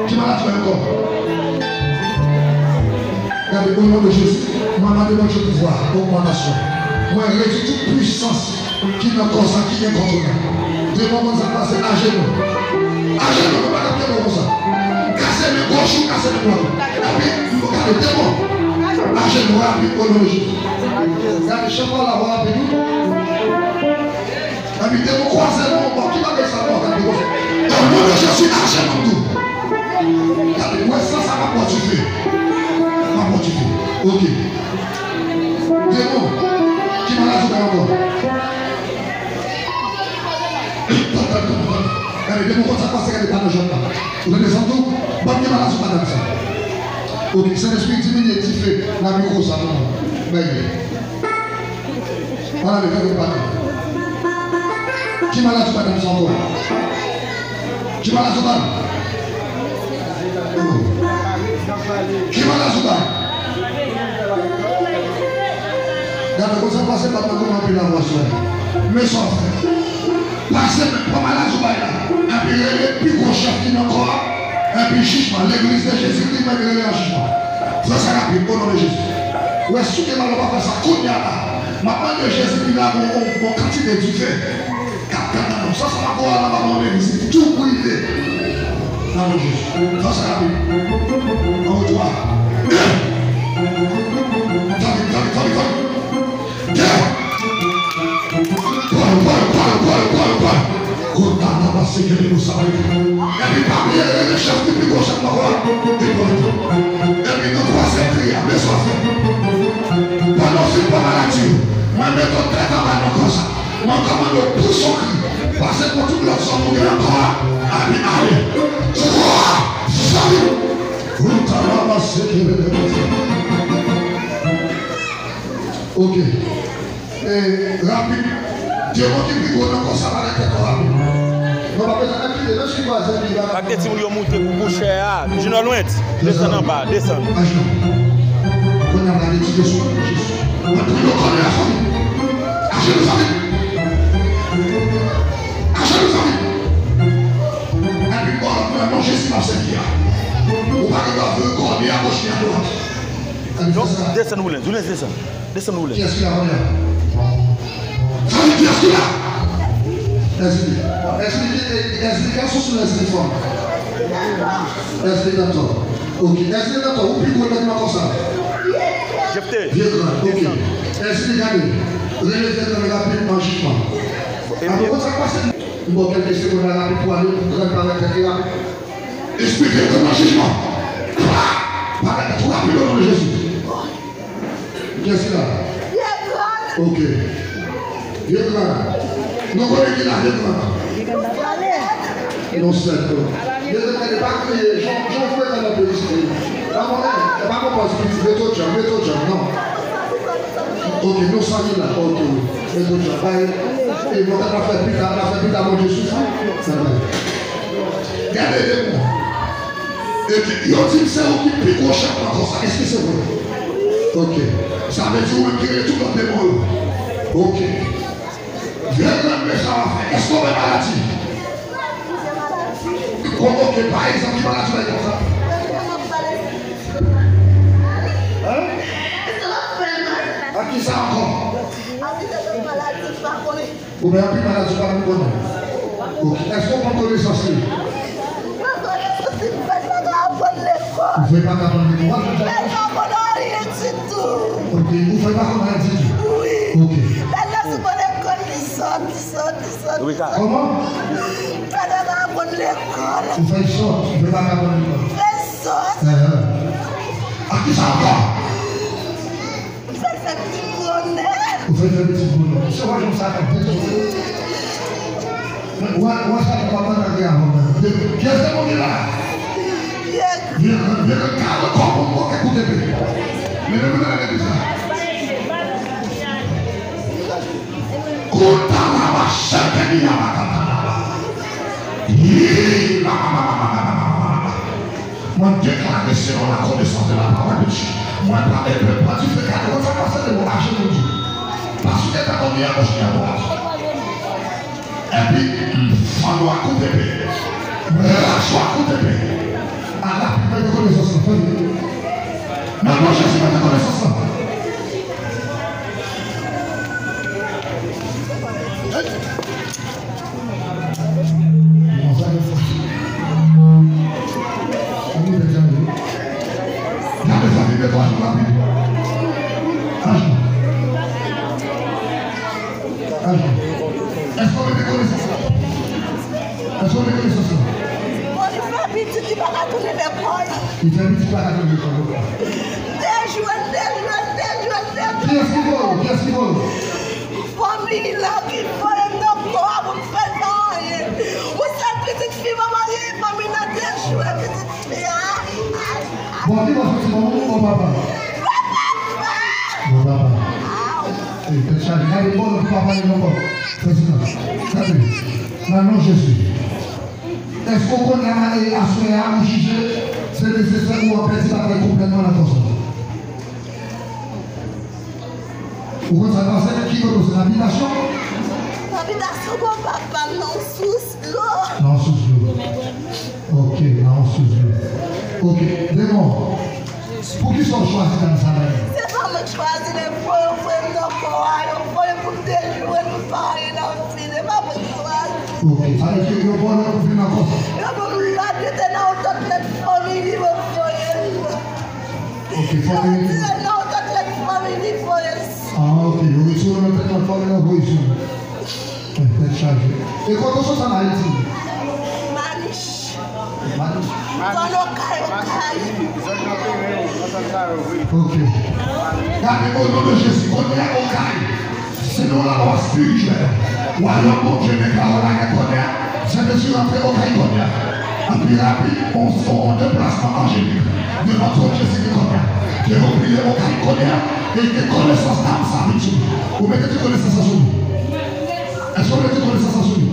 Qui m'a tué encore? Regardez, au nom de Jésus, maman demande le pouvoir, augmentation. Moi, réduis toute puissance qui n'a pas ça, qui est contre nous. Demande ça passer à genoux. À genoux, on va pas capter comme ça. Casser mes gauches ou casser mes droites. Et puis, il faut garder des mots. À genoux, rapide, au nom de Jésus. Regardez, chaque fois la voix rapide. Et puis, des mots croisés, qui va faire ça? Au nom de Jésus, à genoux, tout. Regardez, ouais, ça va motiver. Ok. Démon, qui m'a lâché encore? Les démons, quand ça passe, il y a des panneaux jaunes là. Vous avez des entours? Bon, qui m'a lâché madame ça? Ok, c'est l'esprit diminué, qui fait la micro, ça, non? Voilà les gars de panneaux. Qui m'a lâché madame ça encore? Qui m'a lâché madame? Qui m'a lâché madame? Quand ça passe, pas comment on peut la voir. Mais son frère, passez pas mal à Zoubaïla. Et puis les plus gros chefs qui n'ont encore. Et puis jugement, l'église de Jésus-Christ va griller un jugement. Ça, ça rapide, au nom de Jésus. Ouais, si tu ne vas pas faire ça, qu'on y a là. Maintenant que Jésus-Christ a mon quantité du fait. Ça, ça va voir là, maman, l'église. Tout brisé. Dans le Jésus. Ça, ça rapide. En haut, toi. Ok. Rapide. Dieu m'a dit que vous ça va être rapide. Avec des petits monter pour boucher, je ne loin. Descends en bas, descends. On a regardé tout de suite. On a pris le corps de la famille. À Jérusalem. À Jérusalem. Et puis, on a mangé ce qu'on s'est dit. On va regarder le corps de la gauche et à droite. Descends, Oulens, descends. Descends, Oulens. Qui est-ce qu'il a remis? Qui est-ce qu'il a? Est-ce quelles sont les réformes? Est-ce que d'accord? Ok. Est-ce que d'accord? Vous pouvez maintenant comme ça? Jephté. Bien grand. Ok. Est-ce que regardez? Relevez dans le rapide en jugement. Alors, comment ça passe? Bon, quelques secondes à la rapide pour aller pour grand parler avec la rapide. Expliquez comment jugement. Parlez trop rapide au nom de Jésus. Qu'est-ce qu'il a? Ok. Bien grand. Nous connaissons qui l'a bien grand. Non, c'est tout. Je ne connais pas que j'en fais dans la publicité. Pas mon aide. Pas mon poste. Méthode Jean, non. Ok, nous sommes là. Ok. Méthode Jean. Et vous avez fait plus tard mon Jésus. Ça va. Regardez-moi. Et puis, il y a dit que c'est vous qui pique au chef comme ça. Est-ce que c'est vrai? Ok. Ça veut dire que vous tirez tout dans les mots. Ok. Viens mais ça va faire. Est-ce qu'on est maladie? Ok, par exemple, maladie va être comme ça. Hein? À qui ça encore? Vous n'avez plus maladie, pas nous connaître. Ok. Est-ce qu'on peut connaître ça? Vous ne pouvez pas apprendre l'école? Ok, vous ne pouvez pas apprendre l'école? Oui. Ok. Oui, comment? Tu fais sorte, tu ne peux pas apprendre l'école. À qui ça encore? Vous faites un petit bonheur. C'est moi, je me sers un petit bonheur. Où est-ce que tu vas pas aller avant? Qu'est-ce que vous là? Viens le corps pour moi, écoutez bien. Mais ne me donnez pas ça. Kotarama Shakani Yamakatana. Moi, déclarer selon la connaissance de la parole de Dieu. Moi, pas être pas du fait qu'à quoi ça passe de mon argent de Dieu. Parce que t'as combien à gauche et à droite. Et puis, on doit couper. Relâche-toi, côté. À la plus de connaissance. Non, non, je suis pas de connaissance. Est-ce qu'on est connaissance? Est-ce qu'on est connaissance? Il va à tourner l'école. Il fait vite pas à tourner l'école. Qui est-ce qui vole? Qui est-ce qui vole? Famille là qui fait un corps, vous faites rien. Vous êtes petite fille, maman, famille là, déjoué, petite fille. Bon, qui va faire maman ou mon papa? Mon papa. Et tu as regardé bon papa et mon papa. C'est ça. Non, non, Jésus. Est-ce qu'on connaît à assurer ou juger? C'est nécessaire ou on peut dire complètement la chose. Vous comprenez ça? Qui connaît l'habitation? L'habitation, mon papa, non, sous l'eau. Non, sous l'eau. Ok, non, sous l'eau. Ok, démon. Pour qui sont choisis dans ça? C'est pas moi qui choisis les points, frère, non, pour déjouer, pour parler dans le film. C'est pas moi qui choisis. Ok, ça veut dire que vous pouvez vous faire une chose. Ok, famille. Ah, ok, vous retournez maintenant dans la famille, vous retournez. Peut-être chargé. Et quand on sort en Haïti? Maniche. Maniche. Ok. Gardez au nom de Jésus, on est au caille. Selon la loi spirituelle. Ou alors, mon Dieu, mais quand on a gagné, c'est de se rentrer au caille. Et puis rapide, on sort en déplacement angélique de notre Jésus qui connaît. Qui est oublié au caille et qui connaissance dans sa vie. Vous mettez de connaissance à lui. Est-ce que vous mettez de connaissance à lui?